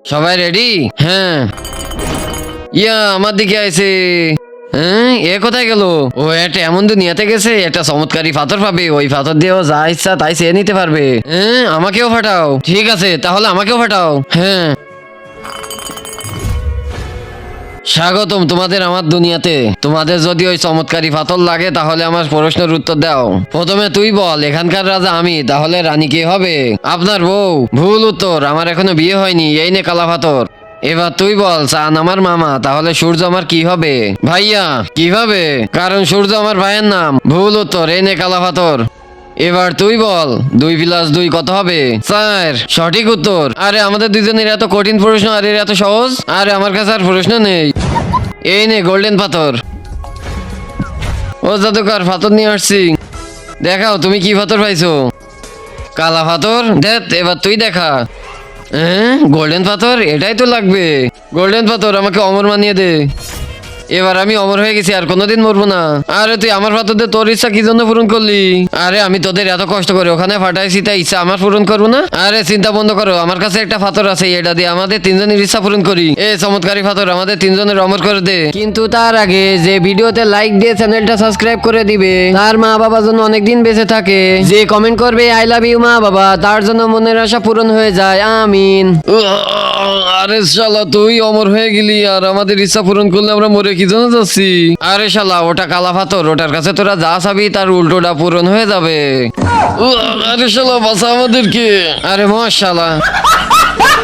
সবাই রেডি? হ্যাঁ। ইয়া আমার দিকে আইছে। হ্যাঁ, এ কোথায় গেল? ও একটা এমন দুনিয়াতে গেছে, একটা চমৎকারী পাথর পাবে, ওই পাথর দিয়েও যা ইচ্ছা তাই চেয়ে নিতে পারবে। হ্যাঁ, আমাকেও ফাটাও। ঠিক আছে, তাহলে আমাকেও ফাটাও। হ্যাঁ। স্বাগতম তোমাদের আমার দুনিয়াতে। তোমাদের যদি ওই চমৎকারী পাথর লাগে তাহলে আমার প্রশ্নের উত্তর দাও। প্রথমে তুই বল, এখানকার রাজা আমি, তাহলে রানী কে হবে? আপনার বউ। ভুল উত্তর, আমার এখনো বিয়ে হয়নি, এই নে কালা পাথর। এবার তুই বল, চাঁদ আমার মামা, তাহলে সূর্য আমার কি হবে? ভাইয়া। কিভাবে? কারণ সূর্য আমার ভাইয়ের নাম। ভুল উত্তর, এই নে কালা পাথর। এবার তুই বল, 2+2 কত হবে? 4। সঠিক উত্তর। আরে আমাদের দুজনের এত কঠিন প্রশ্ন আর এর এত সহজ। আরে আমার কাছে আর প্রশ্ন নেই। এই নে গোল্ডেন পাথর। ও জাদুকর, পাথর নিয়ে আসছি। দেখাও তুমি কি পাথর পাইছো। কালা পাথর। দেখ এবার তুই দেখা। হ্যাঁ, গোল্ডেন পাথর, এটাই তো লাগবে। গোল্ডেন পাথর, আমাকে অমর মানিয়ে দে। এবার আমি অমর হয়ে গেছি, আর কোনোদিন মরবো না। আরে তুই আমার পাথর দিয়ে তোর ইচ্ছা কি জন্য পূরণ করলি? আরে আমি তোদের এত কষ্ট করে ওখানে ফাটাইছি, তাই ইচ্ছা আমার পূরণ করবো না? আরে চিন্তা বন্ধ করো, আমার কাছে একটা পাথর আছে, এটা দিয়ে আমাদের তিনজনের ইচ্ছা পূরণ করি। এ চমৎকারী পাথর, আমাদের তিনজনের অমর করে দে। কিন্তু তার আগে যে ভিডিওতে লাইক দিয়ে চ্যানেলটা সাবস্ক্রাইব করে দিবে, তার মা বাবা যেন অনেকদিন বেঁচে থাকে, যে কমেন্ট করবে আই লাভ ইউ মা বাবা, তার জন্য মনের আশা পূরণ হয়ে যায়, আমিন। আরে শালা, তুই অমর হয়ে গেলি আর আমাদের ইচ্ছা পূরণ করলে আমরা মরে কি জন্য যাচ্ছি? আরে শালা, ওটা কালা পাথর, ওটার কাছে তোরা যা চাবি তার উল্টোটা পূরণ হয়ে যাবে। আরে শালা, বাঁচা আমাদেরকে। আরে মশালা।